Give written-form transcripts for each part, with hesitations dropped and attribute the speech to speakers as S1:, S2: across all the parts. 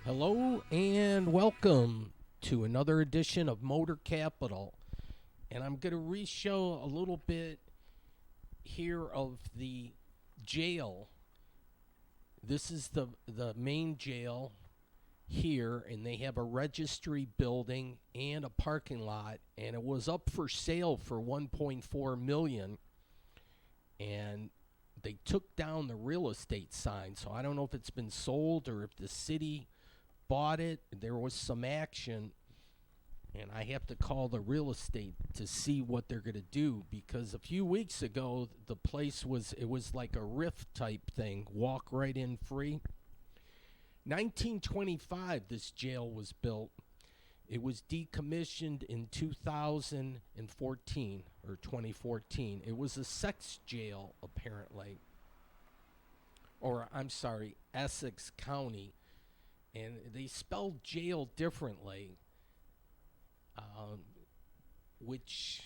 S1: Hello and welcome to another edition of Motor Capital. And I'm going to re-show a little bit here of the jail. This is the main jail here, and they have a registry building and a parking lot, and it was up for sale for 1.4 million, and they took down the real estate sign. So I don't know if it's been sold or if the city bought it. There was some action, and I have to call the real estate to see what they're going to do, because a few weeks ago the place was like a rift type thing, walk right in free. 1925 this jail was built. It was decommissioned in 2014 or 2014. It was a sex jail, apparently, or I'm sorry, Essex County. And they spelled jail differently, which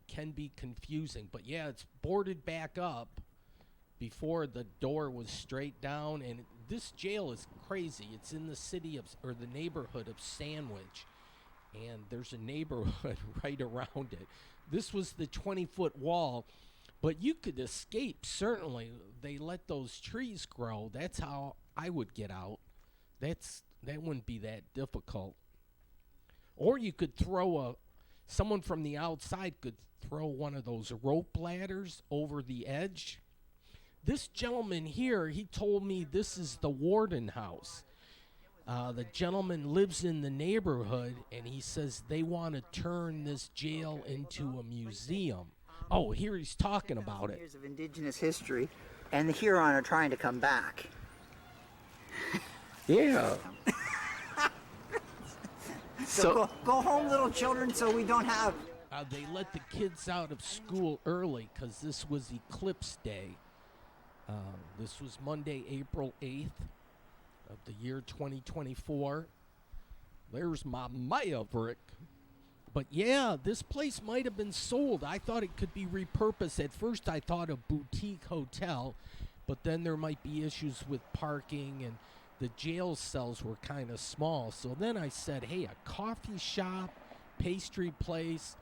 S1: can be confusing. But yeah, it's boarded back up. Before, the door was straight down, and this jail is crazy. It's in the city of, or the neighborhood of Sandwich, and there's a neighborhood right around it. This was the 20-foot wall, but you could escape, certainly. They let those trees grow. That's how I would get out. That wouldn't be that difficult. Or you could throw someone from the outside could throw one of those rope ladders over the edge. This gentleman here, he told me this is the warden house. The gentleman lives in the neighborhood, and he says they want to turn this jail into a museum. Oh, here he's talking about it.
S2: Years of indigenous history, and the Huron are trying to come back.
S1: Yeah.
S2: So go home, little children, so we don't have...
S1: They let the kids out of school early because this was Eclipse Day. This was Monday, April 8th of the year 2024. There's my Maverick. But yeah, this place might have been sold. I thought it could be repurposed. At first I thought a boutique hotel, but then there might be issues with parking, and the jail cells were kind of small. So then I said, hey, a coffee shop, pastry place,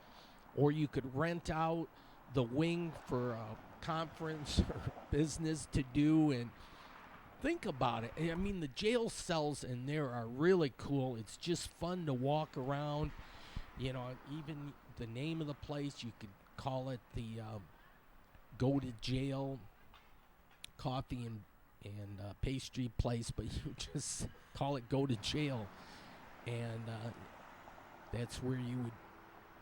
S1: or you could rent out the wing for a conference or business to do. And think about it. I mean, the jail cells in there are really cool. It's just fun to walk around. You know, even the name of the place, you could call it the Go to Jail Coffee and pastry place, but you just call it Go to Jail, and that's where you would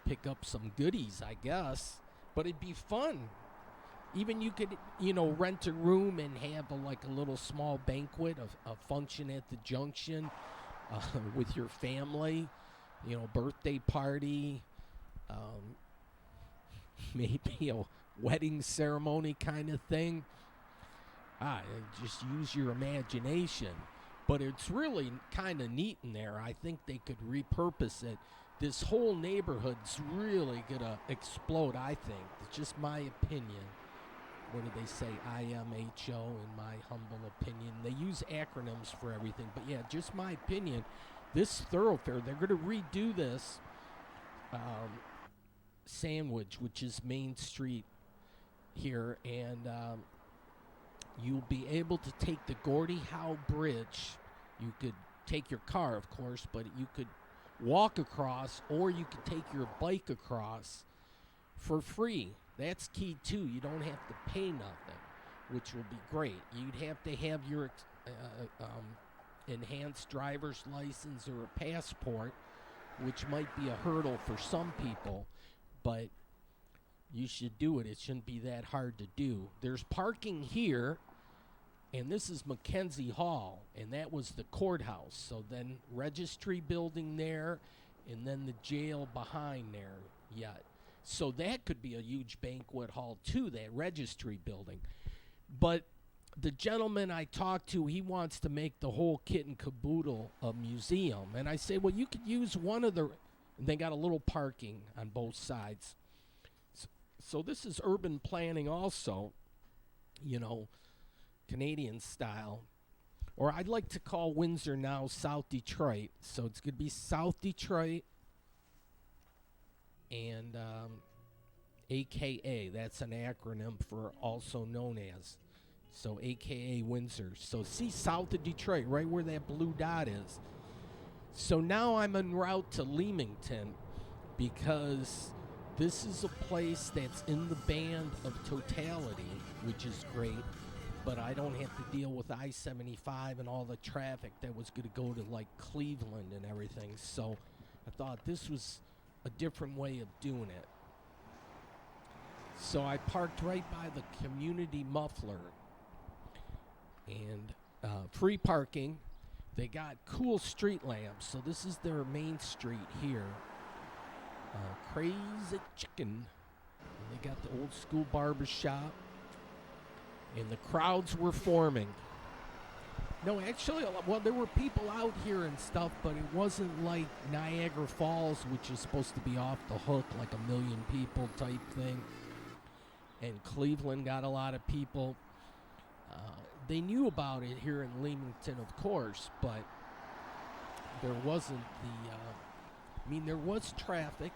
S1: pick up some goodies, I guess. But it'd be fun. Even you could, rent a room and have like a little small banquet, a function at the junction with your family, birthday party, maybe a wedding ceremony kind of thing. Just use your imagination. But it's really kind of neat in there. I think they could repurpose it. This whole neighborhood's really going to explode, I think. It's just my opinion. What do they say? IMHO, in my humble opinion. They use acronyms for everything. But yeah, just my opinion. This thoroughfare, they're going to redo this Sandwich, which is Main Street here, and you'll be able to take the Gordie Howe Bridge. You could take your car, of course, but you could walk across, or you could take your bike across for free. That's key, too. You don't have to pay nothing, which will be great. You'd have to have your enhanced driver's license or a passport, which might be a hurdle for some people, but you should do it. It shouldn't be that hard to do. There's parking here, and this is Mackenzie Hall, and that was the courthouse. So then registry building there, and then the jail behind there yet. So that could be a huge banquet hall too, that registry building. But the gentleman I talked to, he wants to make the whole kit and caboodle a museum. And I say, well, you could use one of the... And they got a little parking on both sides. So this is urban planning also, Canadian style. or I'd like to call Windsor now South Detroit. So it's going to be South Detroit and AKA. That's an acronym for also known as. So AKA Windsor. So see South of Detroit, right where that blue dot is. So now I'm en route to Leamington because this is a place that's in the band of totality, which is great. But I don't have to deal with I-75 and all the traffic that was going to go to like Cleveland and everything. So I thought this was a different way of doing it. So I parked right by the community muffler and free parking. They got cool street lamps. So this is their main street here. Crazy Chicken. And they got the old school barber shop. And the crowds were forming. No, actually, well, there were people out here and stuff, but it wasn't like Niagara Falls, which is supposed to be off the hook, like 1 million people type thing. And Cleveland got a lot of people. They knew about it here in Leamington, of course, but there wasn't there was traffic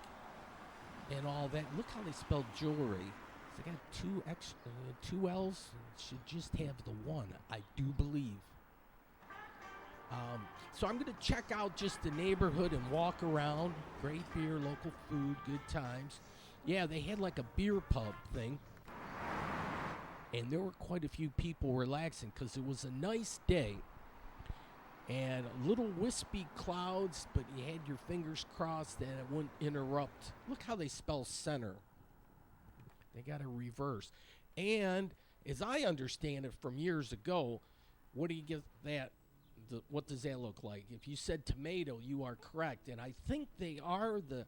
S1: and all that. Look how they spelled jewelry. They got two L's. Should just have the one, I do believe. So I'm going to check out just the neighborhood and walk around. Great beer, local food, good times. Yeah, they had like a beer pub thing. And there were quite a few people relaxing because it was a nice day. And little wispy clouds, but you had your fingers crossed that it wouldn't interrupt. Look how they spell center. They got a reverse. And as I understand it from years ago, what do you get that? What does that look like? If you said tomato, you are correct. And I think they are the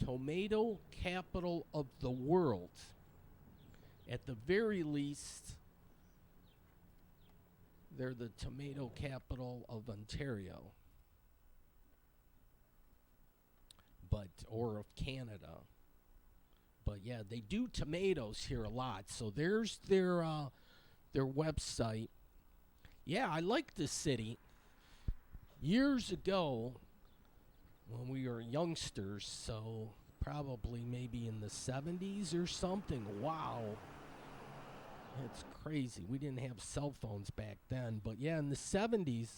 S1: tomato capital of the world. At the very least, they're the tomato capital of Ontario. Or of Canada. But yeah, they do tomatoes here a lot. So there's their website. Yeah, I like this city. Years ago, when we were youngsters, so probably maybe in the 70s or something. Wow. That's crazy. We didn't have cell phones back then. But yeah, in the 70s,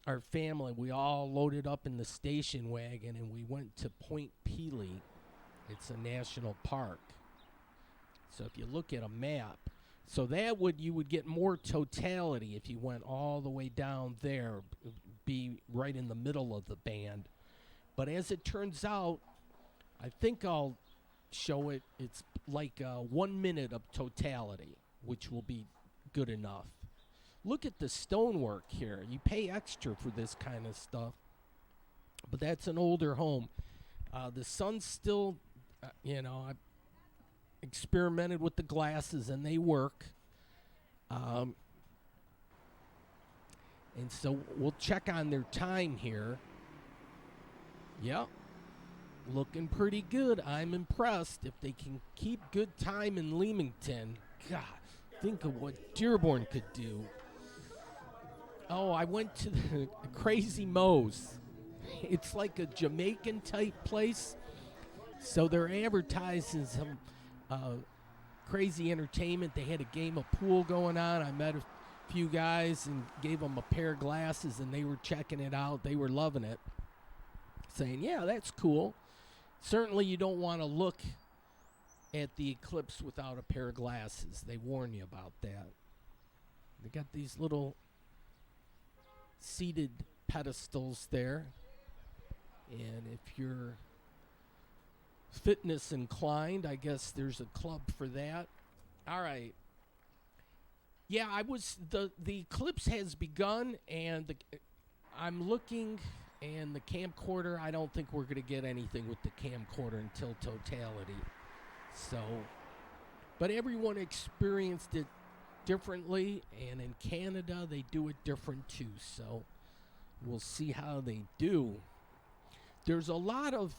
S1: our family, we all loaded up in the station wagon and we went to Point Pelee. It's a national park. So if you look at a map, so you would get more totality if you went all the way down there, be right in the middle of the band. But as it turns out, I think I'll show it. It's like 1 minute of totality, which will be good enough. Look at the stonework here. You pay extra for this kind of stuff. But that's an older home. The sun's still, I experimented with the glasses and they work. And so we'll check on their time here. Yep. Looking pretty good. I'm impressed. If they can keep good time in Leamington, God, think of what Dearborn could do. Oh, I went to the Crazy Moe's. It's like a Jamaican type place. So they're advertising some crazy entertainment. They had a game of pool going on. I met a few guys and gave them a pair of glasses, and they were checking it out. They were loving it, saying, yeah, that's cool. Certainly you don't want to look at the Eclipse without a pair of glasses. They warn you about that. They got these little seated pedestals there. And if you're fitness inclined, I guess there's a club for that. All right. Yeah, the Eclipse has begun, and I'm looking, and the camcorder, I don't think we're going to get anything with the camcorder until totality. So, but everyone experienced it differently, and in Canada, they do it different too. So, we'll see how they do. There's a lot of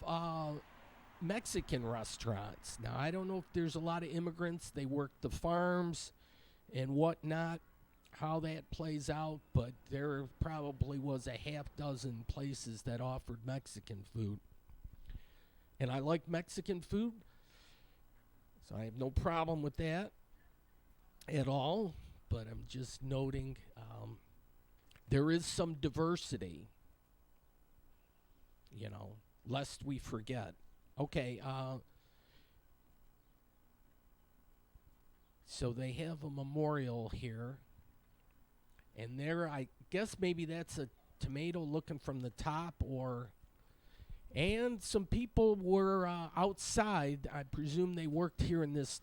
S1: Mexican restaurants. Now, I don't know if there's a lot of immigrants. They work the farms and whatnot. how that plays out, but there probably was a half dozen places that offered Mexican food. And I like Mexican food, so I have no problem with that at all. But I'm just noting there is some diversity, lest we forget. Okay, so they have a memorial here. And there, I guess maybe that's a tomato looking from the top, and some people were outside. I presume they worked here in this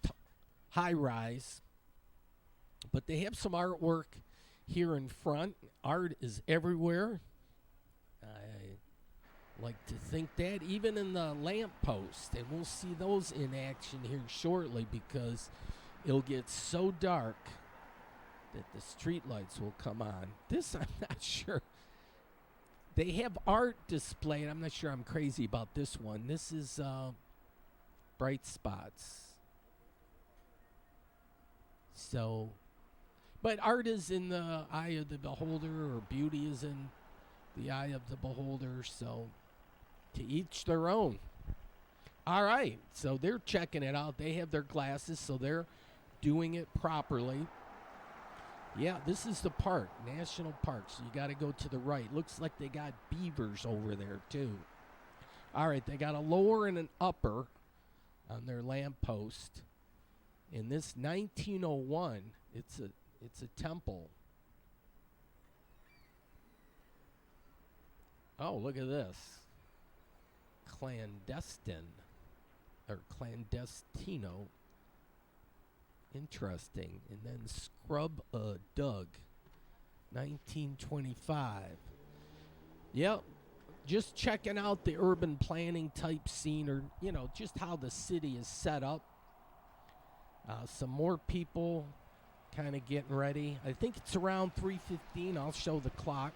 S1: high rise. But they have some artwork here in front. Art is everywhere. I like to think that, even in the lamppost. And we'll see those in action here shortly because it'll get so dark that the street lights will come on. This, I'm not sure. They have art displayed. I'm not sure I'm crazy about this one. This is Bright Spots. So, but art is in the eye of the beholder, or beauty is in the eye of the beholder. So, to each their own. All right. So, they're checking it out. They have their glasses, so they're doing it properly. Yeah, this is the park, National Park, so you got to go to the right. Looks like they got beavers over there, too. All right, they got a lower and an upper on their lamppost. In this 1901, it's a temple. Oh, look at this. Clandestine, or clandestino. Interesting. And then Scrub Doug, 1925. Yep. Just checking out the urban planning type scene, or, just how the city is set up. Some more people kind of getting ready. I think it's around 3:15. I'll show the clock.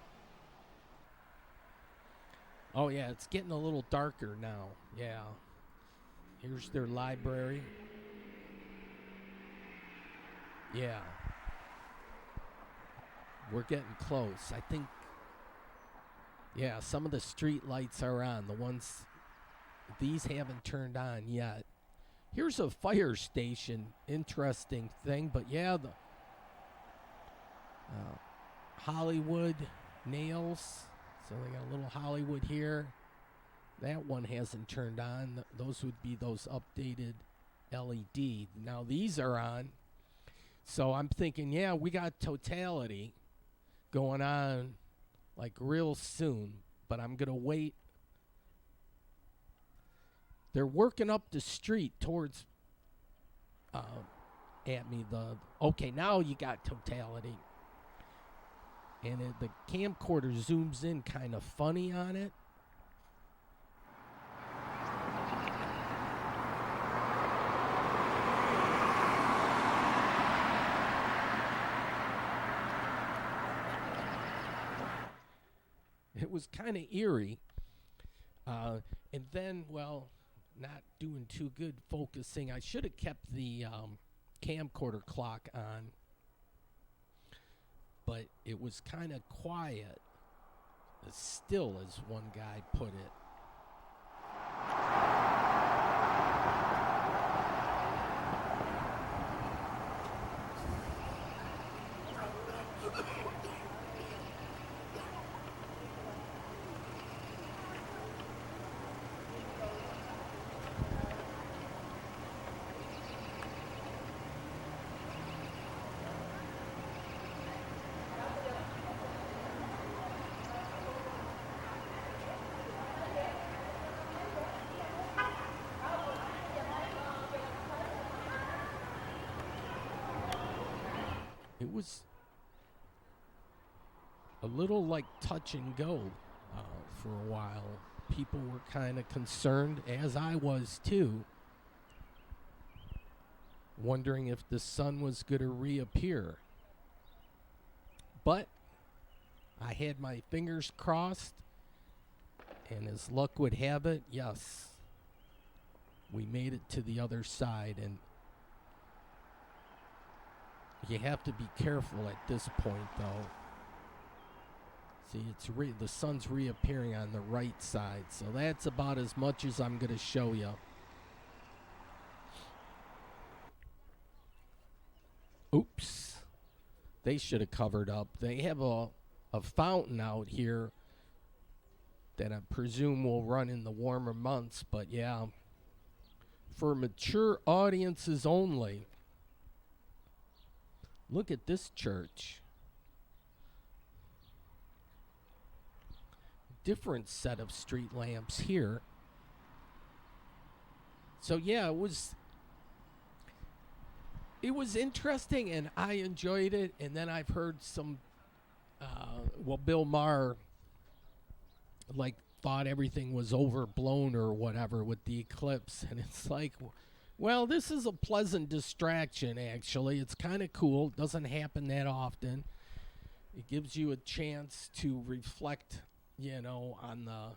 S1: Oh, yeah, it's getting a little darker now. Yeah. Here's their library. Yeah. We're getting close. I think, yeah, some of the street lights are on. These haven't turned on yet. Here's a fire station. Interesting thing. But, yeah, the Hollywood nails. So they got a little Hollywood here. That one hasn't turned on. Those would be those updated LED. Now, these are on. So I'm thinking, yeah, we got totality going on like real soon, but I'm going to wait. They're working up the street towards at me. Okay, now you got totality. And the camcorder zooms in kind of funny on it. It was kind of eerie. And then, well, not doing too good focusing. I should have kept the camcorder clock on. But it was kind of quiet. As still, as one guy put it. It was a little like touch and go for a while. People were kind of concerned, as I was too, wondering if the sun was going to reappear. But I had my fingers crossed, and as luck would have it, yes, we made it to the other side. And You have to be careful at this point, though. See, the sun's reappearing on the right side, so that's about as much as I'm going to show you. Oops. They should have covered up. They have a fountain out here that I presume will run in the warmer months, but yeah, for mature audiences only. Look at this church. Different set of street lamps here. So yeah, it was interesting, and I enjoyed it. And then I've heard some, Bill Maher, thought everything was overblown or whatever with the eclipse, and it's like, well, this is a pleasant distraction. Actually, it's kind of cool. It doesn't happen that often. It gives you a chance to reflect, on the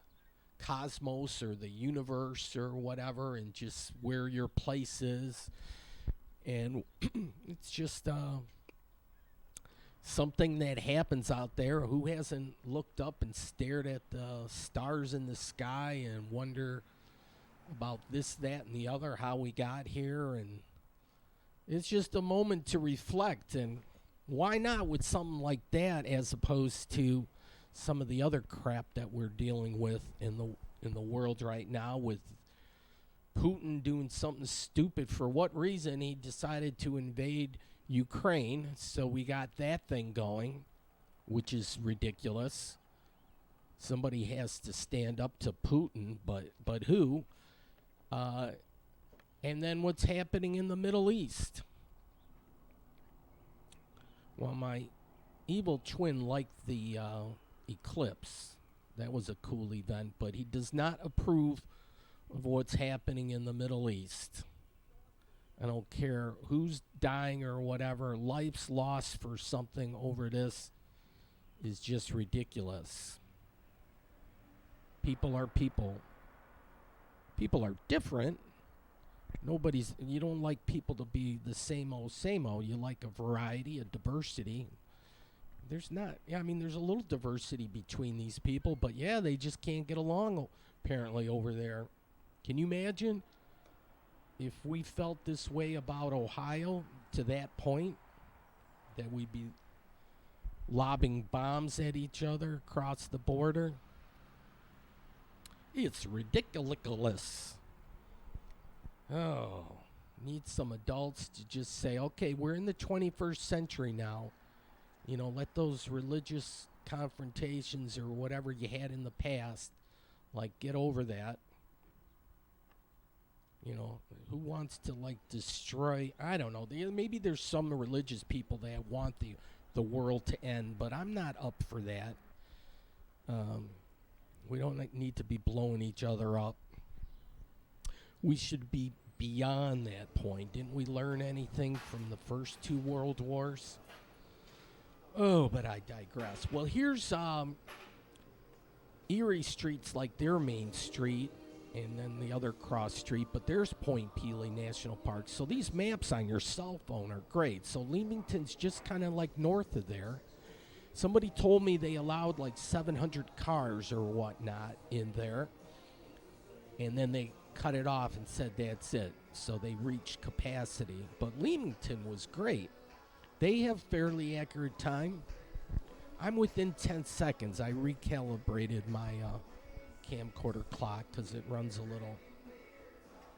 S1: cosmos or the universe or whatever, and just where your place is. And it's just something that happens out there. Who hasn't looked up and stared at the stars in the sky and wonder about this, that, and the other, how we got here? And it's just a moment to reflect. And why not with something like that, as opposed to some of the other crap that we're dealing with in the world right now, with Putin doing something stupid. For what reason he decided to invade Ukraine? So we got that thing going, which is ridiculous. Somebody has to stand up to Putin, but who? And then what's happening in the Middle East? Well, my evil twin liked the eclipse. That was a cool event, but he does not approve of what's happening in the Middle East. I don't care who's dying or whatever. Life's lost for something over this is just ridiculous. People are people. People are different. You don't like people to be the same old. You like a variety, a diversity. There's a little diversity between these people, but yeah, they just can't get along apparently over there. Can you imagine if we felt this way about Ohio to that point, that we'd be lobbing bombs at each other across the border? It's ridiculous. Oh, need some adults to just say, okay, we're in the 21st century now. Let those religious confrontations or whatever you had in the past, get over that. Who wants to destroy? I don't know. Maybe there's some religious people that want the world to end, but I'm not up for that. We don't need to be blowing each other up. We should be beyond that point. Didn't we learn anything from the first two world wars? Oh, but I digress. Well, here's Erie Street's like their main street, and then the other cross street, but there's Point Pelee National Park. So these maps on your cell phone are great. So Leamington's just kind of north of there. Somebody told me they allowed 700 cars or whatnot in there, and then they cut it off and said that's it. So they reached capacity. But Leamington was great. They have fairly accurate time. I'm within 10 seconds. I recalibrated my camcorder clock because it runs a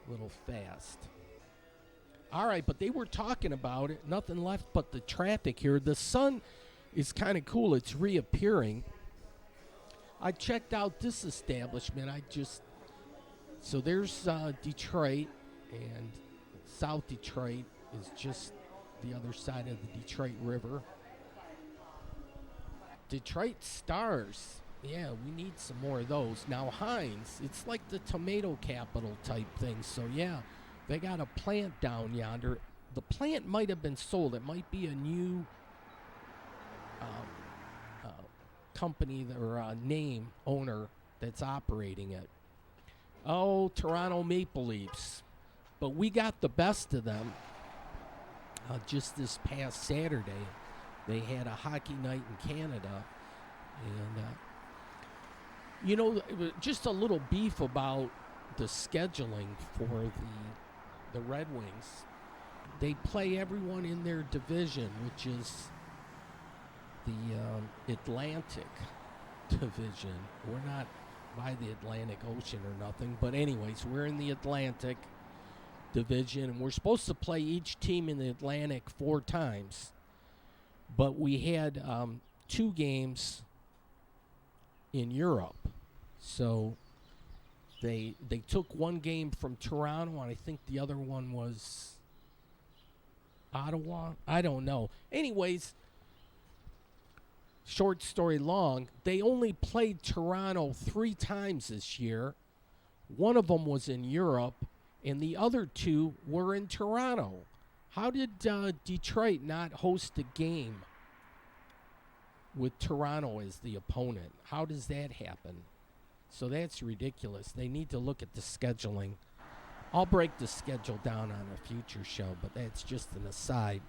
S1: little fast. All right, but they were talking about it. Nothing left but the traffic here. The sun is kind of cool. It's reappearing. I checked out this establishment. So there's Detroit, and South Detroit is just the other side of the Detroit River. Detroit Stars. Yeah, we need some more of those. Now, Heinz, it's like the tomato capital type thing. So, yeah, they got a plant down yonder. The plant might have been sold. It might be a new company or owner that's operating it. Oh, Toronto Maple Leafs. But we got the best of them. just this past Saturday. They had a hockey night in Canada, and just a little beef about the scheduling for the Red Wings. They play everyone in their division, which is the Atlantic division. We're not by the Atlantic Ocean or nothing, but anyways, we're in the Atlantic division, and we're supposed to play each team in the Atlantic 4 times, but we had 2 games in Europe. So they took one game from Toronto, and I think the other one was Ottawa. I don't know. Anyways, short story long, they only played Toronto 3 times this year. One of them was in Europe, and the other 2 were in Toronto. How did Detroit not host a game with Toronto as the opponent? How does that happen? So that's ridiculous. They need to look at the scheduling. I'll break the schedule down on a future show, but that's just an aside.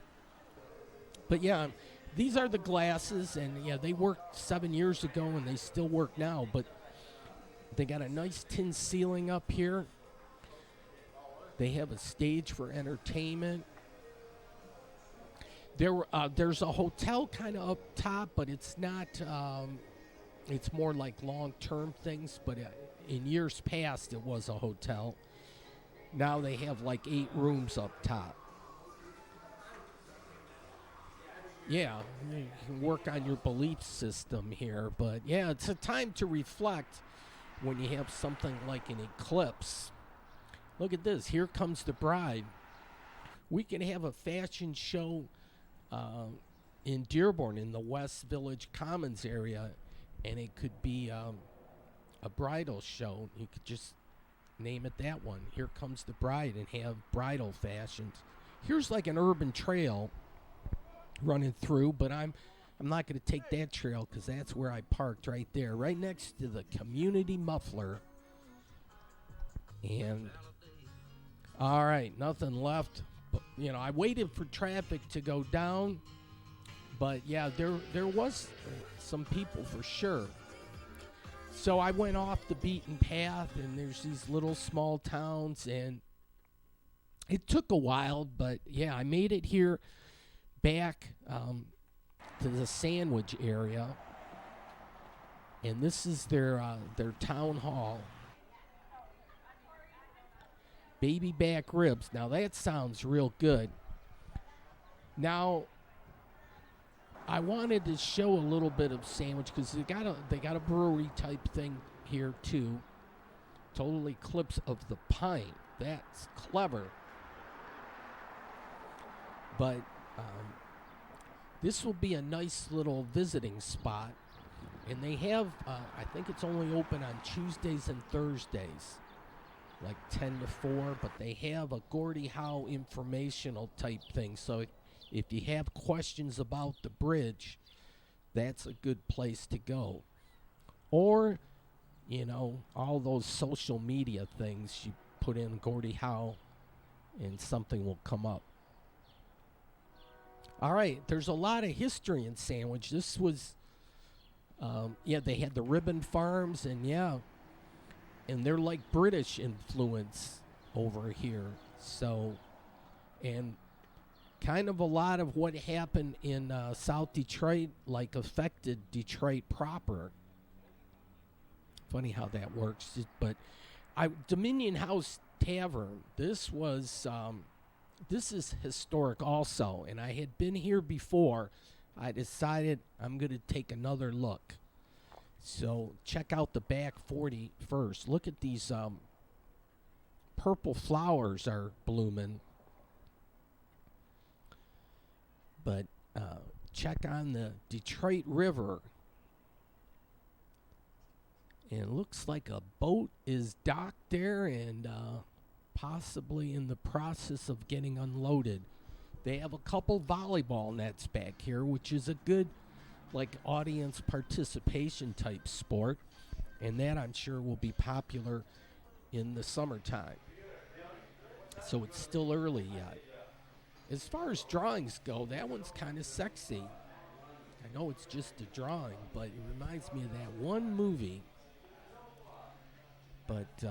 S1: But yeah, these are the glasses, and yeah, they worked 7 years ago, and they still work now, but they got a nice tin ceiling up here. They have a stage for entertainment. There's a hotel kind of up top, but it's not. It's more like long-term things. But in years past, it was a hotel. Now they have like 8 rooms up top. Yeah, you can work on your belief system here. But yeah, it's a time to reflect when you have something like an eclipse. Look at this. Here comes the bride. We can have a fashion show in Dearborn in the West Village Commons area, and it could be a bridal show. You could just name it that one. Here comes the bride, and have bridal fashions. Here's like an urban trail running through, but I'm not going to take that trail because that's where I parked right there, right next to the community muffler. And all right, nothing left. But, I waited for traffic to go down, but yeah, there was some people for sure. So I went off the beaten path, and there's these little small towns, and it took a while, but yeah, I made it here back to the Sandwich area, and this is their town hall. Baby back ribs. Now that sounds real good. Now, I wanted to show a little bit of Sandwich because they got a brewery type thing here too. Total Eclipse of the Pint. That's clever. But this will be a nice little visiting spot, and they have I think it's only open on Tuesdays and Thursdays, like 10 to 4, but they have a Gordie Howe informational type thing. So if you have questions about the bridge, that's a good place to go. Or, all those social media things, you put in Gordie Howe and something will come up. All right, there's a lot of history in Sandwich. This was, they had the ribbon farms, and they're like British influence over here. So, and kind of a lot of what happened in South Detroit, affected Detroit proper. Funny how that works. But Dominion House Tavern, this is historic also, and I had been here before. I decided I'm going to take another look. So check out the back 40 first. Look at these purple flowers are blooming. But check on the Detroit River. And it looks like a boat is docked there and possibly in the process of getting unloaded. They have a couple volleyball nets back here, which is a good audience participation type sport, and that I'm sure will be popular in the summertime. So it's still early yet. as far as drawings go, that one's kind of sexy. I know it's just a drawing, but it reminds me of that one movie. But,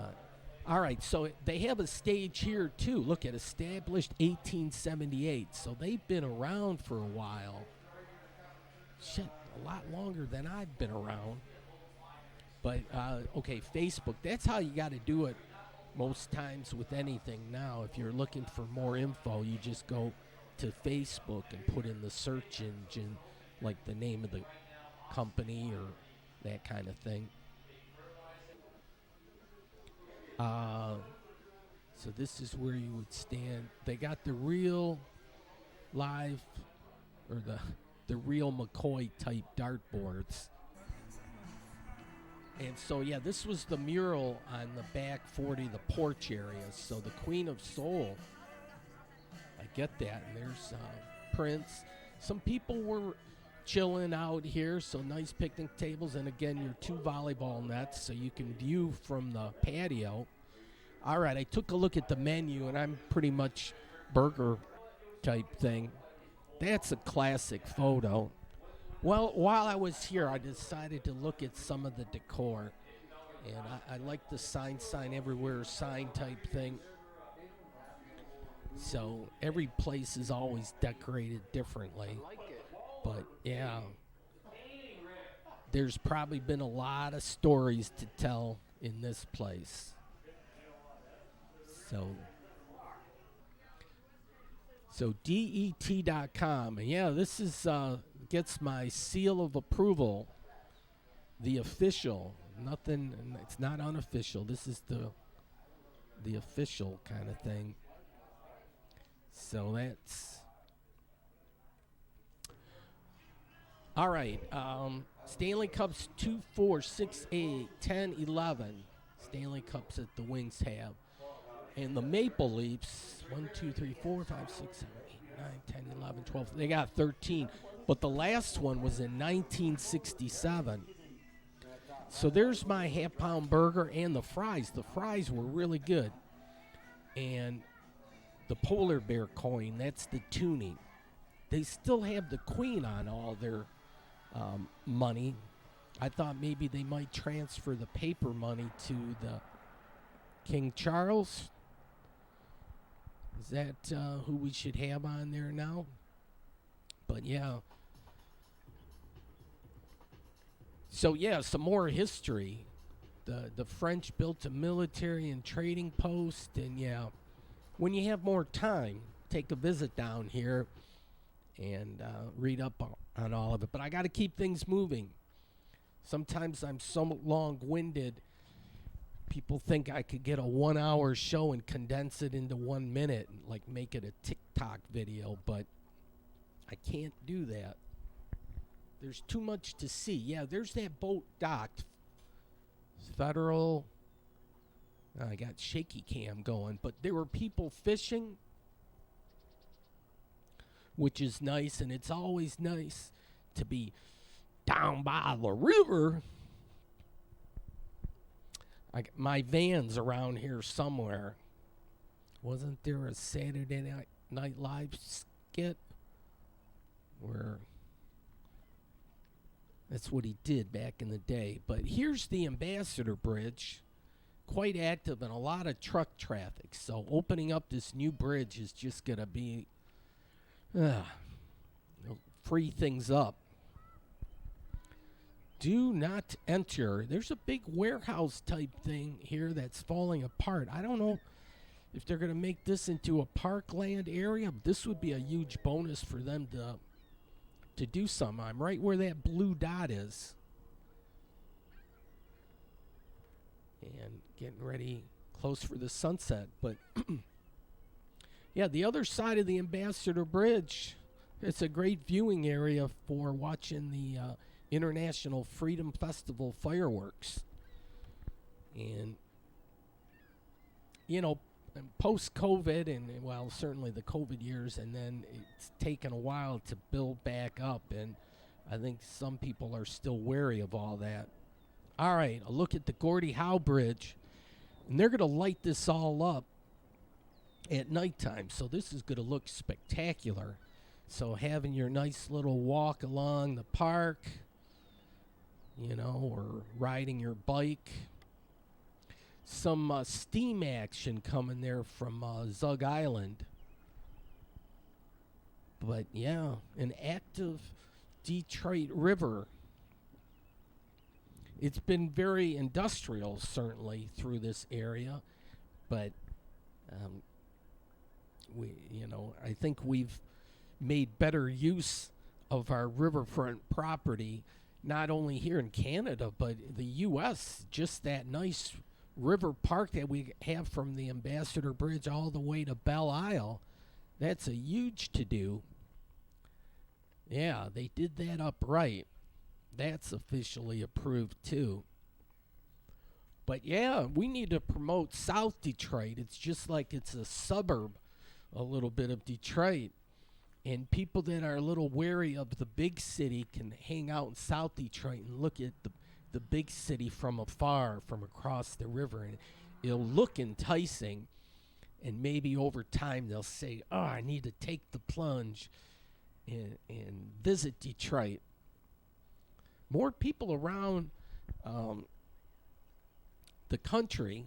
S1: all right, so they have a stage here, too. Look at established 1878. So they've been around for a while. Shit, a lot longer than I've been around. But, okay, Facebook, that's how you got to do it most times with anything now. If you're looking for more info, you just go to Facebook and put in the search engine, like the name of the company or that kind of thing. So this is where you would stand. They got the real live, or the real McCoy type dartboards. And so, yeah, this was the mural on the back 40, the porch area. So the Queen of Soul, I get that. And there's Prince. Some people were chilling out here, so nice picnic tables. And again, your 2 volleyball nets, so you can view from the patio. All right, I took a look at the menu, and I'm pretty much burger type thing. That's a classic photo. Well, while I was here, I decided to look at some of the decor. And I like the sign everywhere sign type thing. So every place is always decorated differently. But, yeah, there's probably been a lot of stories to tell in this place. So DET.com. And, yeah, this is gets my seal of approval, the official. Nothing, it's not unofficial. This is the official kind of thing. So that's all right. Stanley Cups 2, 4, 6, 8, 10, 11. Stanley Cups that the Wings have. And the Maple Leafs, 1, 2, 3, 4, 5, 6, 7, 8, 9, 10, 11, 12. They got 13. But the last one was in 1967. So there's my half-pound burger and the fries. The fries were really good. And the polar bear coin, that's the toonie. They still have the Queen on all their money. I thought maybe they might transfer the paper money to the King Charles. Is that who we should have on there now? But, yeah. So, yeah, some more history. The French built a military and trading post. And, yeah, when you have more time, take a visit down here and read up on all of it. But I got to keep things moving. Sometimes I'm so long-winded, people think I could get a 1-hour show and condense it into 1 minute, and like make it a TikTok video, but I can't do that. There's too much to see. Yeah, there's that boat docked. Federal. I got shaky cam going, but there were people fishing, which is nice, and it's always nice to be down by the river. My van's around here somewhere. Wasn't there a Saturday Night Live skit where that's what he did back in the day? But here's the Ambassador Bridge, quite active and a lot of truck traffic. So opening up this new bridge is just going to be free things up. Do not enter. There's a big warehouse type thing here that's falling apart. I don't know if they're going to make this into a parkland area. This would be a huge bonus for them to do something. I'm right where that blue dot is. And getting ready, close for the sunset. But, yeah, the other side of the Ambassador Bridge, it's a great viewing area for watching the International Freedom Festival fireworks. And, you know, post-COVID, and, well, certainly the COVID years, and then it's taken a while to build back up, and I think some people are still wary of all that. All right, a look at the Gordie Howe Bridge, and they're going to light this all up at nighttime. So this is going to look spectacular. So having your nice little walk along the park, or riding your bike. Some steam action coming there from Zug Island. But yeah, an active Detroit River. It's been very industrial, certainly, through this area, but I think we've made better use of our riverfront property, not only here in Canada, but the U.S. Just that nice river park that we have from the Ambassador Bridge all the way to Belle Isle. That's a huge to-do. Yeah, they did that up right. That's officially approved too. But yeah, we need to promote South Detroit. It's just like it's a suburb, a little bit of Detroit. And people that are a little wary of the big city can hang out in South Detroit and look at the big city from afar, from across the river. And it'll look enticing. And maybe over time they'll say, oh, I need to take the plunge and visit Detroit. More people around the country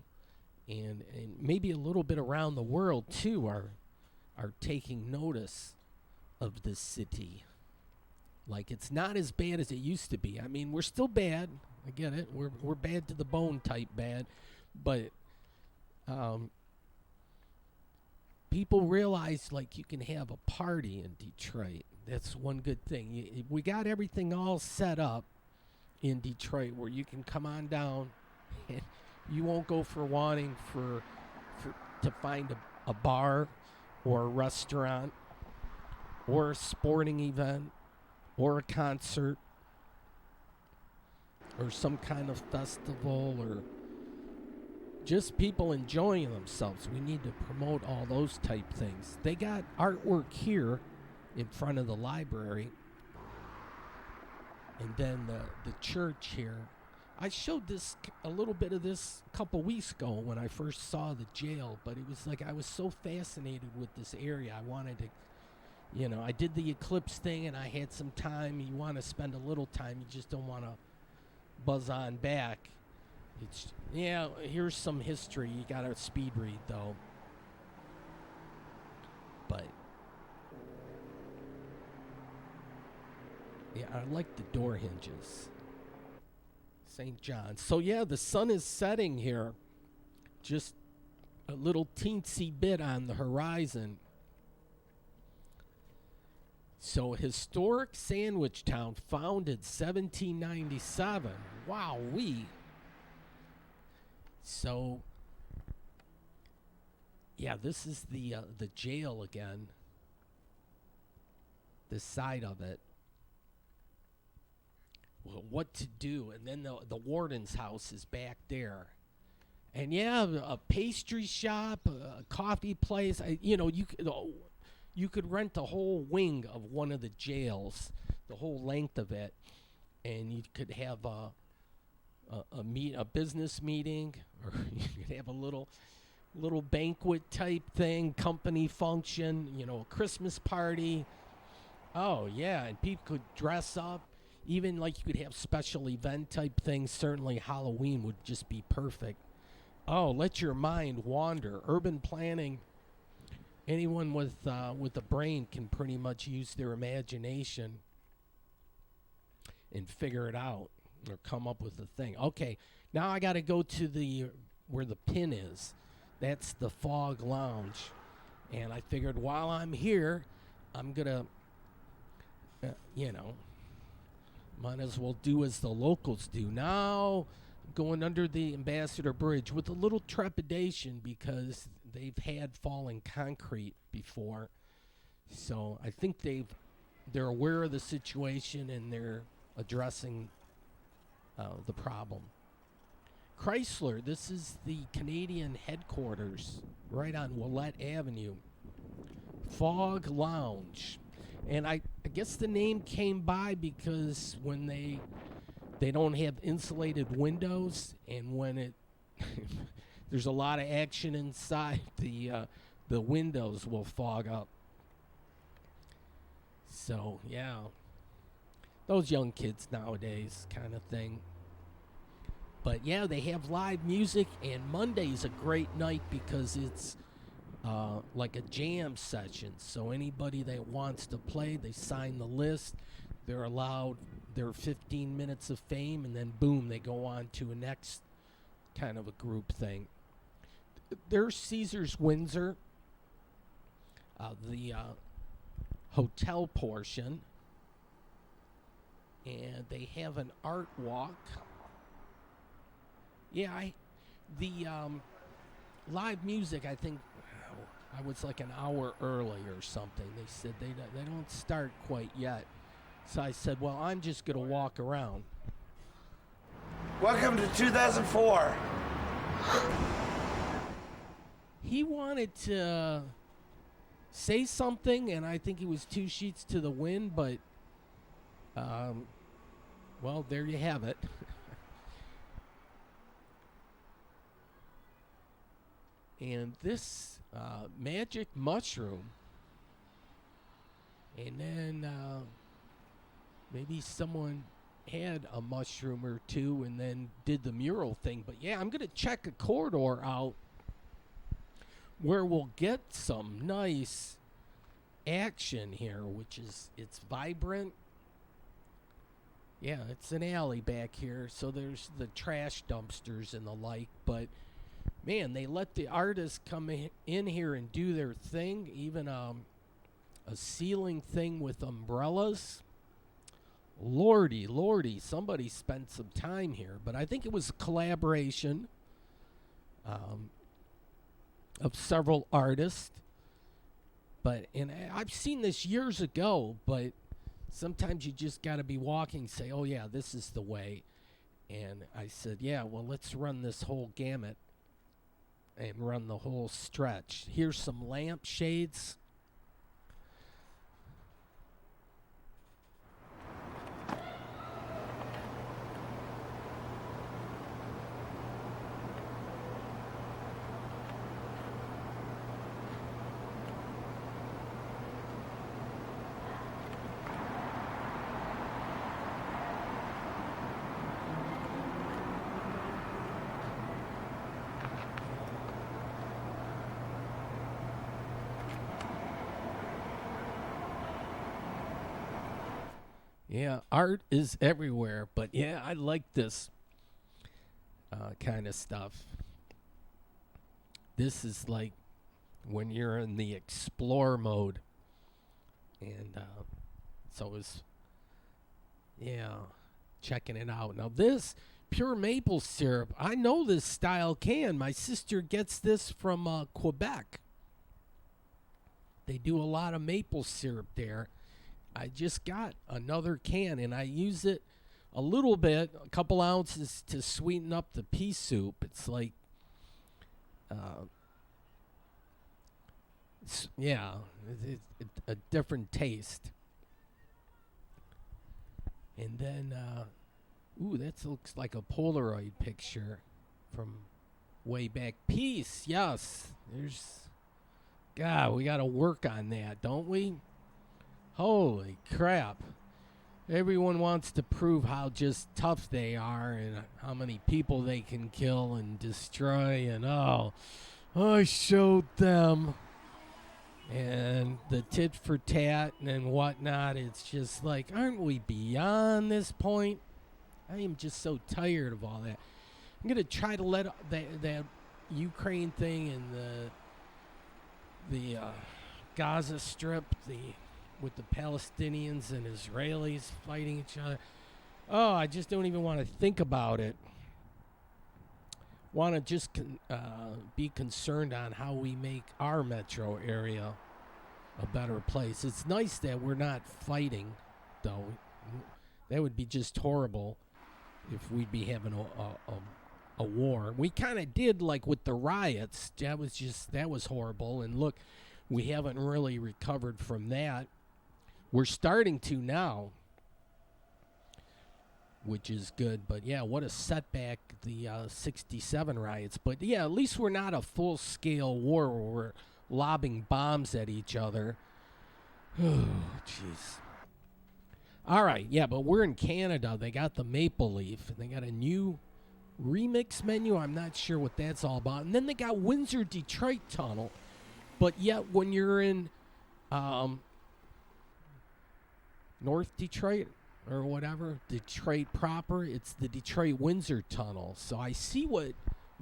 S1: and maybe a little bit around the world too are taking notice of this city. Like, it's not as bad as it used to be. I mean, we're still bad. I get it. We're bad to the bone type bad, but people realize, like, you can have a party in Detroit. That's one good thing. We got everything all set up in Detroit where you can come on down and you won't go for wanting to find a bar or a restaurant or a sporting event or a concert or some kind of festival or just people enjoying themselves. We need to promote all those type things. They got artwork here in front of the library, and then the church here. I showed this a little bit of this a couple weeks ago when I first saw the jail, but it was like I was so fascinated with this area. I wanted to, I did the Eclipse thing and I had some time. You want to spend a little time. You just don't want to buzz on back. Here's some history. You got to speed read, though. But, yeah, I like the door hinges. St. John's. So, yeah, the sun is setting here. Just a little teensy bit on the horizon. So, historic sandwich town, founded 1797. Wow-wee. So, yeah, this is the jail again. This side of it. Well, what to do? And then the warden's house is back there. And yeah, a pastry shop, a coffee place. You could rent the whole wing of one of the jails, the whole length of it, and you could have a business meeting, or you could have a little banquet type thing, company function, a Christmas party. Oh yeah, and people could dress up. Even like you could have special event type things. Certainly Halloween would just be perfect. Oh, let your mind wander. Urban planning. Anyone with a brain can pretty much use their imagination and figure it out or come up with a thing. Okay, now I got to go to where the pin is. That's the Fog Lounge. And I figured while I'm here, I'm going to, might as well do as the locals do. Now, going under the Ambassador Bridge with a little trepidation because they've had fallen concrete before. So I think they're aware of the situation and they're addressing the problem. Chrysler, this is the Canadian headquarters right on Willette Avenue. Fog Lounge. And I guess the name came by because when they don't have insulated windows, and when there's a lot of action inside the the windows will fog up. So, yeah. Those young kids nowadays kind of thing. But, yeah, they have live music, and Monday's a great night because it's like a jam session. So anybody that wants to play, they sign the list. They're allowed their 15 minutes of fame, and then, boom, they go on to a next kind of a group thing. There's Caesars Windsor, the hotel portion, and they have an art walk. Yeah, the live music, I think I was like an hour early or something. They said they don't start quite yet. So I said, well, I'm just going to walk around.
S3: Welcome to 2004.
S1: He wanted to say something, and I think he was 2 sheets to the wind, but, well, there you have it. And this magic mushroom, and then maybe someone had a mushroom or two and then did the mural thing. But yeah, I'm going to check a corridor out where we'll get some nice action here, which is, it's vibrant. Yeah, it's an alley back here, so there's the trash dumpsters and the like, but man, they let the artists come in here and do their thing, even a ceiling thing with umbrellas. Lordy, somebody spent some time here, but I think it was a collaboration of several artists. But, and I've seen this years ago, but sometimes you just got to be walking, say, oh yeah, this is the way. And I said, yeah, well, let's run this whole gamut and run the whole stretch. Here's some lampshades. Yeah, art is everywhere, but yeah, I like this kind of stuff. This is like when you're in the explore mode. And so it's, yeah, checking it out. Now this pure maple syrup, I know this style can. My sister gets this from Quebec. They do a lot of maple syrup there. I just got another can, and I use it a little bit, a couple ounces, to sweeten up the pea soup. It's like, yeah, it's a different taste. And then, ooh, that looks like a Polaroid picture from way back. Peace, yes. God, we got to work on that, don't we? Holy crap. Everyone wants to prove how just tough they are and how many people they can kill and destroy. And oh, I showed them. And the tit for tat and whatnot. It's just like, aren't we beyond this point? I am just so tired of all that. I'm going to try to let that Ukraine thing and the Gaza Strip, with the Palestinians and Israelis fighting each other. Oh, I just don't even want to think about it. Want to just be concerned on how we make our metro area a better place. It's nice that we're not fighting, though. That would be just horrible if we'd be having a war. We kind of did, like with the riots. That was horrible. And look, we haven't really recovered from that. We're starting to now, which is good. But, yeah, what a setback, the 67 riots. But, yeah, at least we're not a full-scale war where we're lobbing bombs at each other. Oh, jeez. All right, yeah, but we're in Canada. They got the Maple Leaf, and they got a new remix menu. I'm not sure what that's all about. And then they got Windsor Detroit Tunnel. But yet, when you're in North Detroit or whatever, Detroit proper, it's the Detroit Windsor Tunnel. So I see what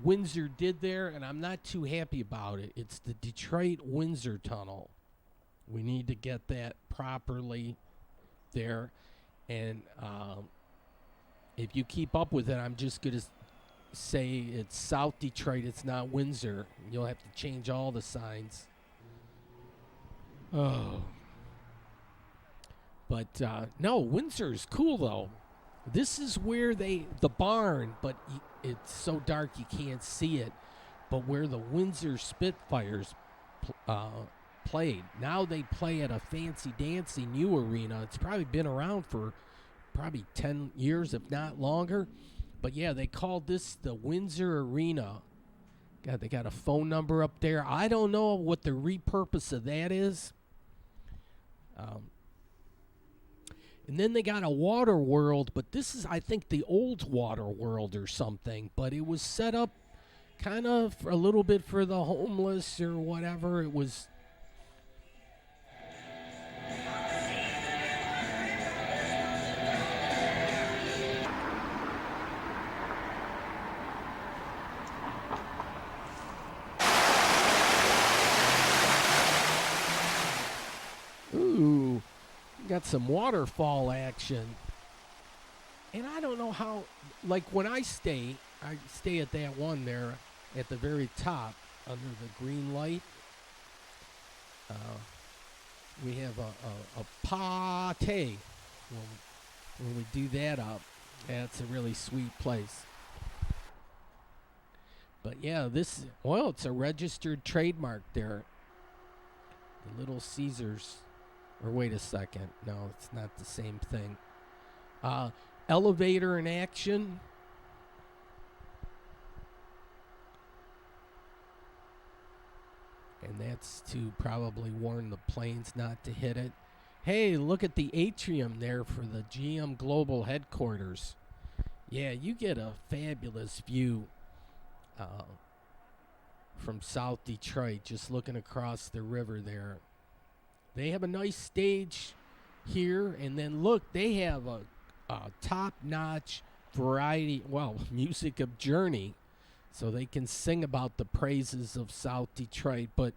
S1: Windsor did there, and I'm not too happy about it. It's the Detroit Windsor Tunnel. We need to get that properly there. And if you keep up with it, I'm just going to say it's South Detroit, it's not Windsor. You'll have to change all the signs. Oh. But no, Windsor's cool though. This is where the barn, but it's so dark you can't see it, but where the Windsor Spitfires played. Now they play at a fancy-dancy new arena. It's probably been around for probably 10 years, if not longer. But yeah, they called this the Windsor Arena. God, they got a phone number up there. I don't know what the repurpose of that is. And then they got a water world, but this is, I think, the old water world or something. But it was set up kind of a little bit for the homeless or whatever. It was... Ooh, got some waterfall action. And I don't know how, like when I stay at that one there at the very top under the green light. We have a pate when we do that up. That's a really sweet place. But yeah, it's a registered trademark there. The Little Caesars. Or wait a second. No, it's not the same thing. Elevator in action. And that's to probably warn the planes not to hit it. Hey, look at the atrium there for the GM Global headquarters. Yeah, you get a fabulous view from South Detroit, just looking across the river there. They have a nice stage here, and then look, they have a top-notch variety, music of Journey, so they can sing about the praises of South Detroit. But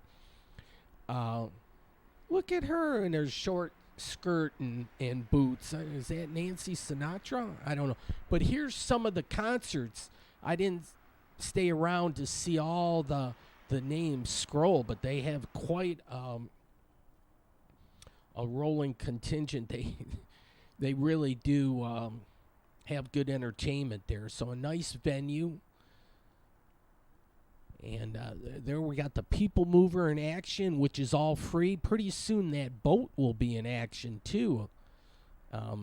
S1: look at her in her short skirt and boots. Is that Nancy Sinatra? I don't know. But here's some of the concerts. I didn't stay around to see all the names scroll, but they have quite a rolling contingent. They really do have good entertainment there. So a nice venue. And there we got the People Mover in action, which is all free. Pretty soon that boat will be in action too. I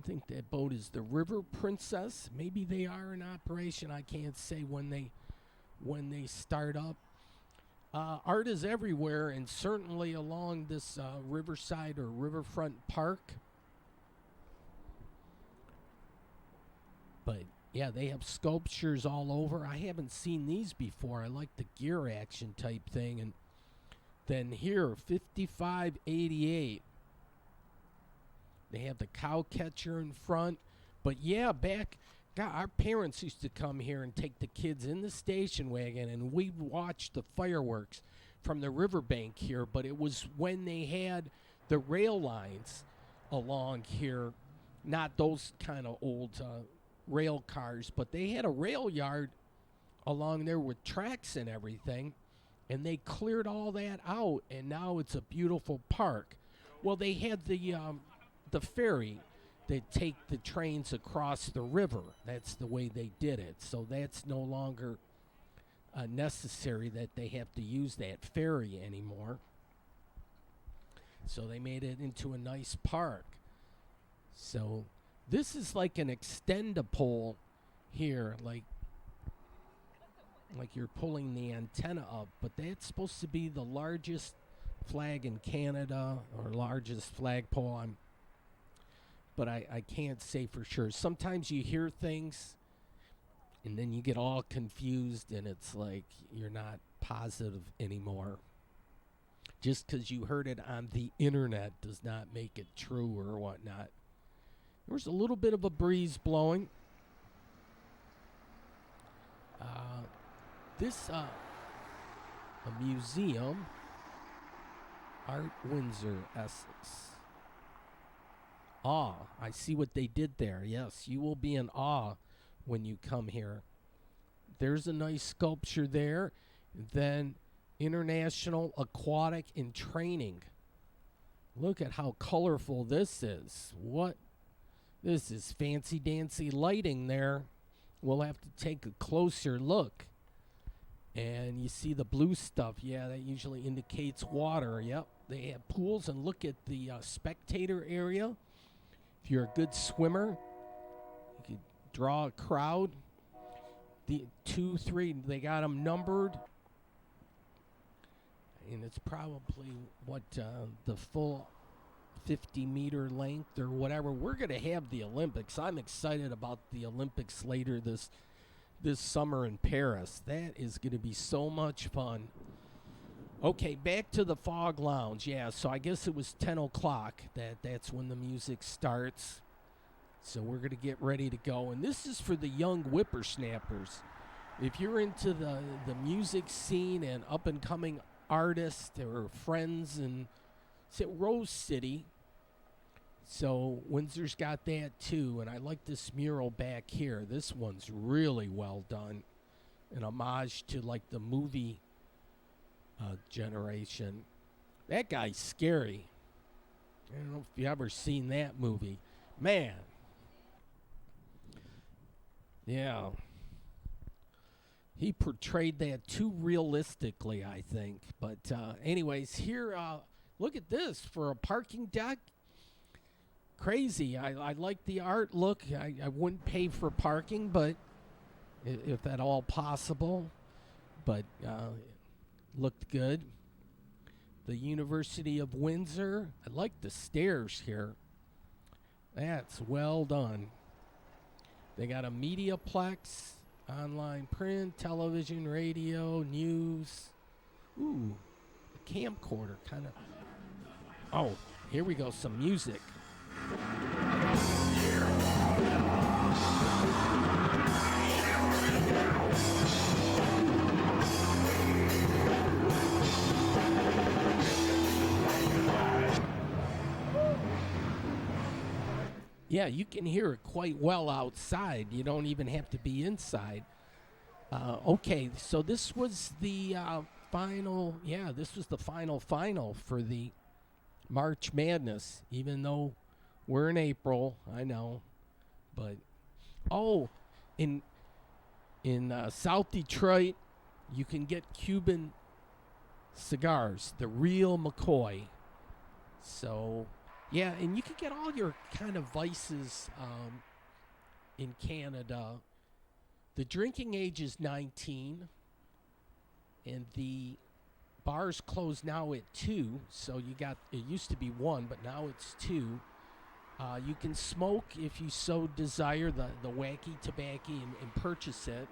S1: think that boat is the River Princess. Maybe they are in operation. I can't say when they start up. Art is everywhere, and certainly along this riverside or riverfront park. But yeah, they have sculptures all over. I haven't seen these before. I like the gear action type thing. And then here, 5588. They have the cow catcher in front. But yeah, our parents used to come here and take the kids in the station wagon, and we watched the fireworks from the riverbank here. But it was when they had the rail lines along here, not those kind of old rail cars, but they had a rail yard along there with tracks and everything, and they cleared all that out, and now it's a beautiful park. Well, they had the ferry. They take the trains across the river. That's the way they did it. So that's no longer necessary that they have to use that ferry anymore. So they made it into a nice park. So this is like an extend-a-pole here, like you're pulling the antenna up, but that's supposed to be the largest flag in Canada or largest flagpole. But I can't say for sure. Sometimes you hear things and then you get all confused and it's like you're not positive anymore. Just because you heard it on the internet does not make it true or whatnot. There's a little bit of a breeze blowing. This a museum, Art Windsor, Essex. Awe. I see what they did there. Yes, you will be in awe when you come here. There's a nice sculpture there. Then International Aquatic and Training. Look at how colorful this is. What? This is fancy dancy lighting there. We'll have to take a closer look. And you see the blue stuff. Yeah, that usually indicates water. Yep, they have pools. And look at the spectator area. If you're a good swimmer, you could draw a crowd. The 2, 3, they got them numbered. And it's probably the full 50-meter length or whatever. We're going to have the Olympics. I'm excited about the Olympics later this summer in Paris. That is going to be so much fun. Okay, back to the Fog Lounge. Yeah, so I guess it was 10 o'clock. That's when the music starts. So we're going to get ready to go. And this is for the young whippersnappers. If you're into the music scene and up-and-coming artists or friends in Rose City, so Windsor's got that too. And I like this mural back here. This one's really well done. An homage to like the movie generation. That guy's scary. I don't know if you ever seen that movie. Man. Yeah. He portrayed that too realistically, I think. But anyways, here, look at this for a parking deck. Crazy. I like the art look. I wouldn't pay for parking, but if at all possible. But looked good. The University of Windsor. I like the stairs here. That's well done. They got a mediaplex, online print, television, radio, news. Ooh, a camcorder kind of. Oh, here we go. Some music. Yeah, you can hear it quite well outside. You don't even have to be inside. Okay, so this was the final. Yeah, this was the final for the March Madness. Even though we're in April, I know, but in South Detroit, you can get Cuban cigars, the real McCoy. So. Yeah, and you can get all your kind of vices in Canada. The drinking age is 19, and the bars close now at 2. So it used to be 1, but now it's 2. You can smoke if you so desire the wacky tobacco and purchase it.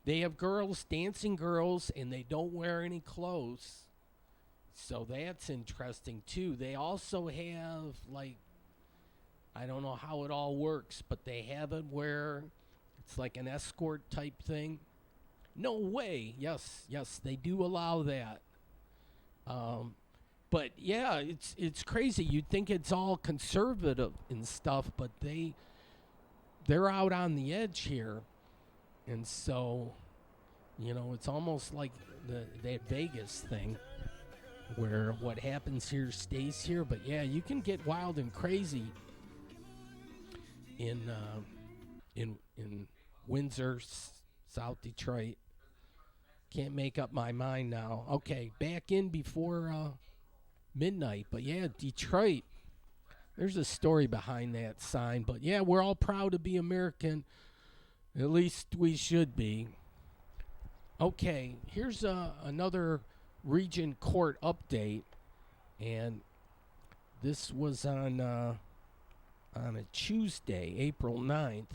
S1: They have girls, dancing girls, and they don't wear any clothes. So that's interesting too. They also have I don't know how it all works, but they have it where it's like an escort type thing. No way. Yes, they do allow that. But yeah, it's crazy. You'd think it's all conservative and stuff, but they're out on the edge here, and so it's almost like that Vegas thing, where what happens here stays here. But yeah, you can get wild and crazy in Windsor, South Detroit. Can't make up my mind now. Okay, back in before midnight. But yeah, Detroit, there's a story behind that sign. But yeah, we're all proud to be American. At least we should be. Okay, here's another region court update. And this was on a Tuesday, April 9th.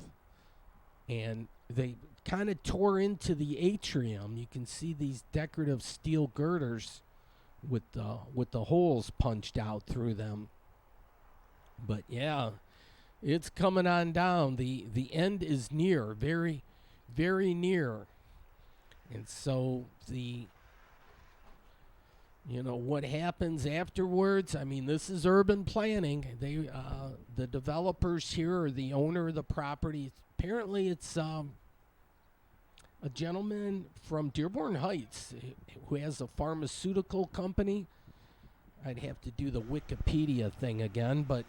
S1: And they kind of tore into the atrium. You can see these decorative steel girders with the holes punched out through them. But yeah, it's coming on down. The end is near, very, very near. And so what happens afterwards? I mean, this is urban planning. The developers here are the owner of the property. Apparently, it's a gentleman from Dearborn Heights who has a pharmaceutical company. I'd have to do the Wikipedia thing again, but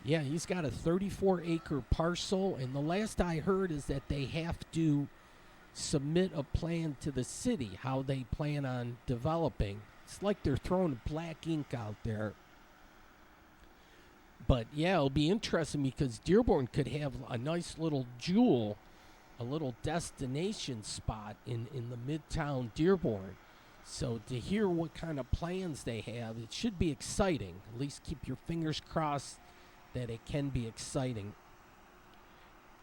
S1: yeah, he's got a 34-acre parcel, and the last I heard is that they have to submit a plan to the city how they plan on developing. It's like they're throwing black ink out there. But yeah, it'll be interesting because Dearborn could have a nice little jewel, a little destination spot in the Midtown Dearborn. So to hear what kind of plans they have, it should be exciting. At least keep your fingers crossed that it can be exciting.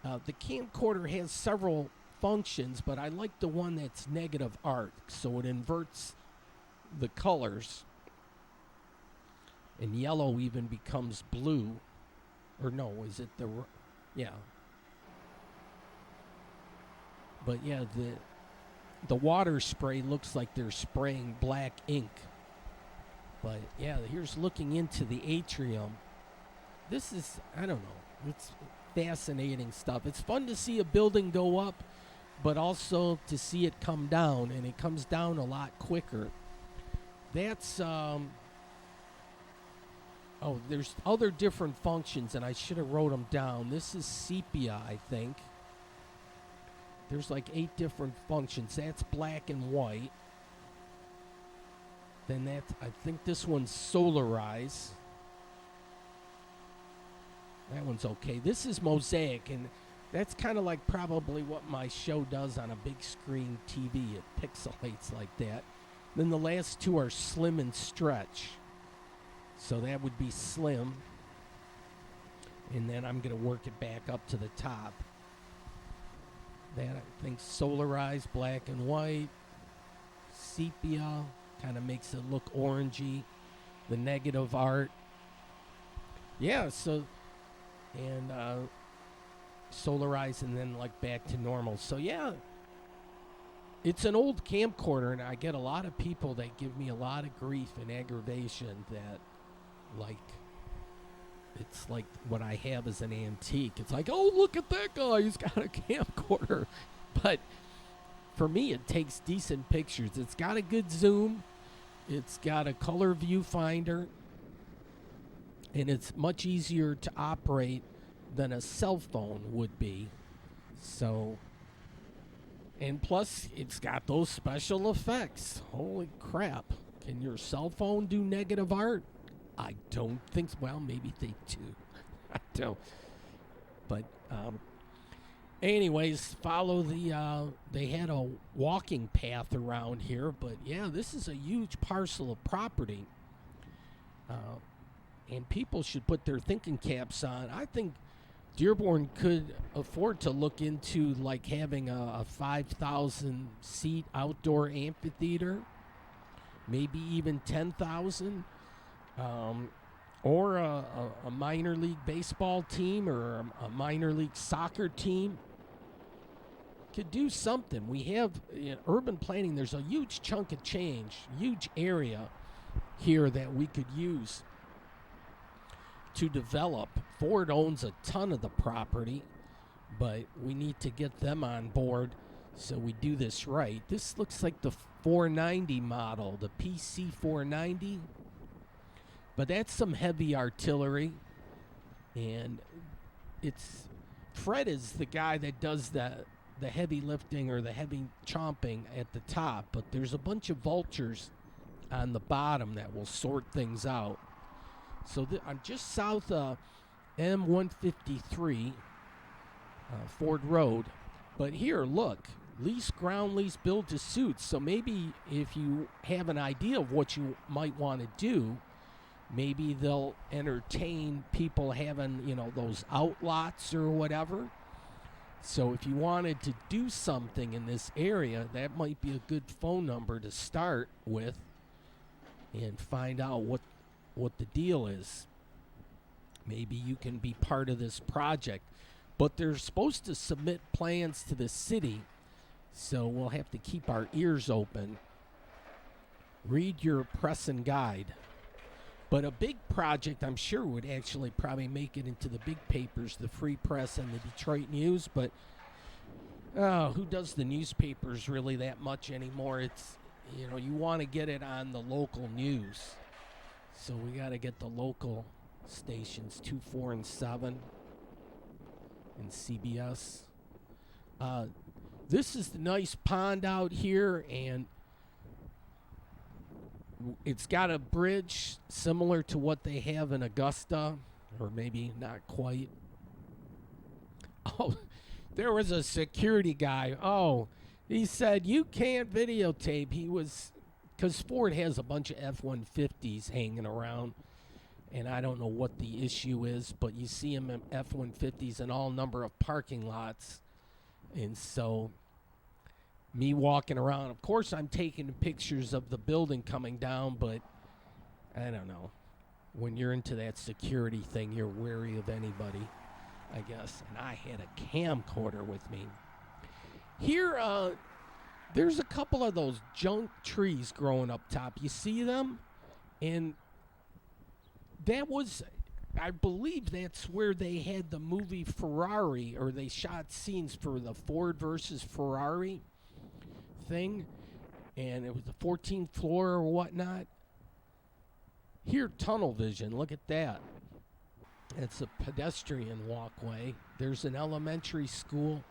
S1: The camcorder has several functions, but I like the one that's negative art, so it inverts the colors. And yellow even becomes blue. Or no, is it yeah. But yeah, the water spray looks like they're spraying black ink. But yeah, here's looking into the atrium. This is, I don't know, it's fascinating stuff. It's fun to see a building go up, but also to see it come down, and it comes down a lot quicker. That's, there's other different functions, and I should have wrote them down. This is sepia, I think. There's like 8 different functions. That's black and white. Then I think this one's solarize. That one's okay. This is mosaic, and that's kind of like probably what my show does on a big screen TV. It pixelates like that. Then the last 2 are slim and stretch. So that would be slim. And then I'm going to work it back up to the top. That, I think, solarize, black and white. Sepia kind of makes it look orangey. The negative art. Yeah, so... And solarize and then like back to normal. So yeah, it's an old camcorder, and I get a lot of people that give me a lot of grief and aggravation that like it's like what I have is an antique. It's like, oh, look at that guy, he's got a camcorder. But for me, it takes decent pictures. It's got a good zoom, it's got a color viewfinder, and it's much easier to operate than a cell phone would be. So, and plus, it's got those special effects. Holy crap. Can your cell phone do negative art? I don't think so. Well, maybe they do. I don't. But, anyways, follow they had a walking path around here. But, yeah, this is a huge parcel of property. And people should put their thinking caps on. I think Dearborn could afford to look into like having a 5,000 seat outdoor amphitheater, maybe even 10,000, or a minor league baseball team or a minor league soccer team. Could do something. We have urban planning. There's a huge chunk of change, huge area here that we could use to develop. Ford owns a ton of the property, but we need to get them on board so we do this right. This looks like the 490 model, the PC 490, but that's some heavy artillery, and Fred is the guy that does the heavy lifting or the heavy chomping at the top, but there's a bunch of vultures on the bottom that will sort things out. So I'm just south of M153, Ford Road. But here, look, lease, ground lease, build to suit. So maybe if you have an idea of what you might want to do, maybe they'll entertain people having, those outlots or whatever. So if you wanted to do something in this area, that might be a good phone number to start with and find out what the deal is. Maybe you can be part of this project. But they're supposed to submit plans to the city, so we'll have to keep our ears open. Read your press and guide. But a big project, I'm sure, would actually probably make it into the big papers, the Free Press and the Detroit News. But who does the newspapers really that much anymore? It's, you want to get it on the local news. So we got to get the local stations, 2, 4, and 7, and CBS. This is the nice pond out here, and it's got a bridge similar to what they have in Augusta, or maybe not quite. Oh, there was a security guy. Oh, he said, you can't videotape. He was, because Ford has a bunch of F-150s hanging around, and I don't know what the issue is, but you see them in F-150s in all number of parking lots. And so me walking around, of course I'm taking pictures of the building coming down, but I don't know. When you're into that security thing, you're wary of anybody, I guess. And I had a camcorder with me. Here, there's a couple of those junk trees growing up top. You see them? And that was, I believe that's where they had the movie Ferrari, or they shot scenes for the Ford versus Ferrari thing, and it was the 14th floor or whatnot. Here, tunnel vision, look at that. It's a pedestrian walkway. There's an elementary school.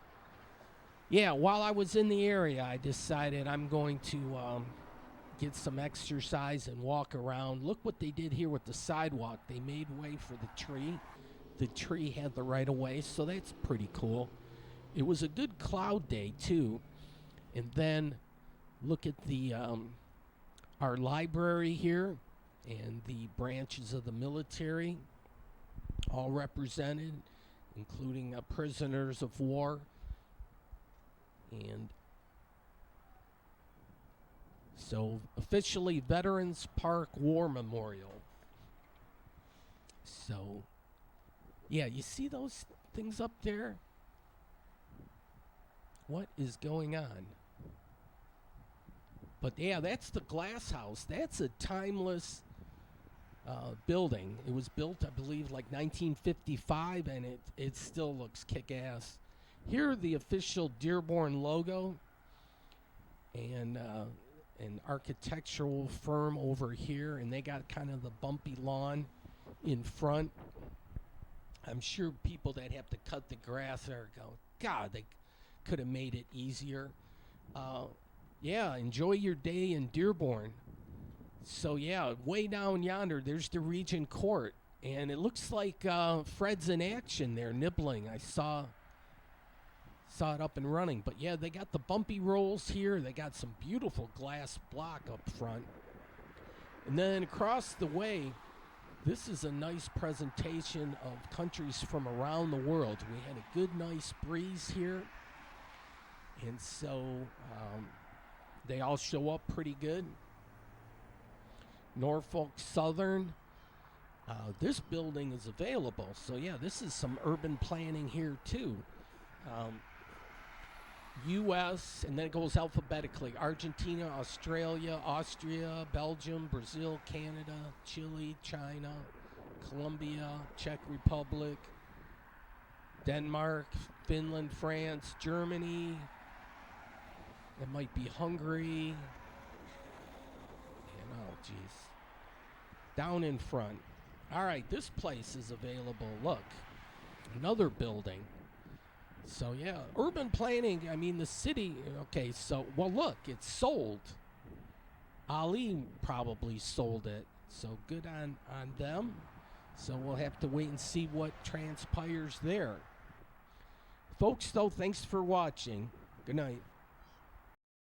S1: Yeah, while I was in the area, I decided I'm going to get some exercise and walk around. Look what they did here with the sidewalk. They made way for the tree. The tree had the right of way, so that's pretty cool. It was a good cloud day, too. And then look at the our library here and the branches of the military, all represented, including prisoners of war. And so officially Veterans Park War Memorial. So, yeah, you see those things up there? What is going on? But yeah, that's the glass house. That's a timeless building. It was built, I believe, like 1955, and it still looks kick-ass. Here, the official Dearborn logo, and an architectural firm over here, and they got kind of the bumpy lawn in front. I'm sure people that have to cut the grass are going, God, they could have made it easier. Yeah, enjoy your day in Dearborn. So yeah, way down yonder, there's the Regent Court, and it looks like Fred's in action there, nibbling. I saw it up and running. But yeah, they got the bumpy rolls here. They got some beautiful glass block up front. And then across the way, this is a nice presentation of countries from around the world. We had a good, nice breeze here. And so they all show up pretty good. Norfolk Southern. This building is available. So yeah, this is some urban planning here too. U.S., and then it goes alphabetically. Argentina, Australia, Austria, Belgium, Brazil, Canada, Chile, China, Colombia, Czech Republic, Denmark, Finland, France, Germany. It might be Hungary. And oh, geez. Down in front. All right, this place is available. Look, another building. So, yeah, urban planning, I mean, the city, okay, so, well, look, it's sold. Ali probably sold it. So good on them. So we'll have to wait and see what transpires there. Folks, though, thanks for watching. Good night.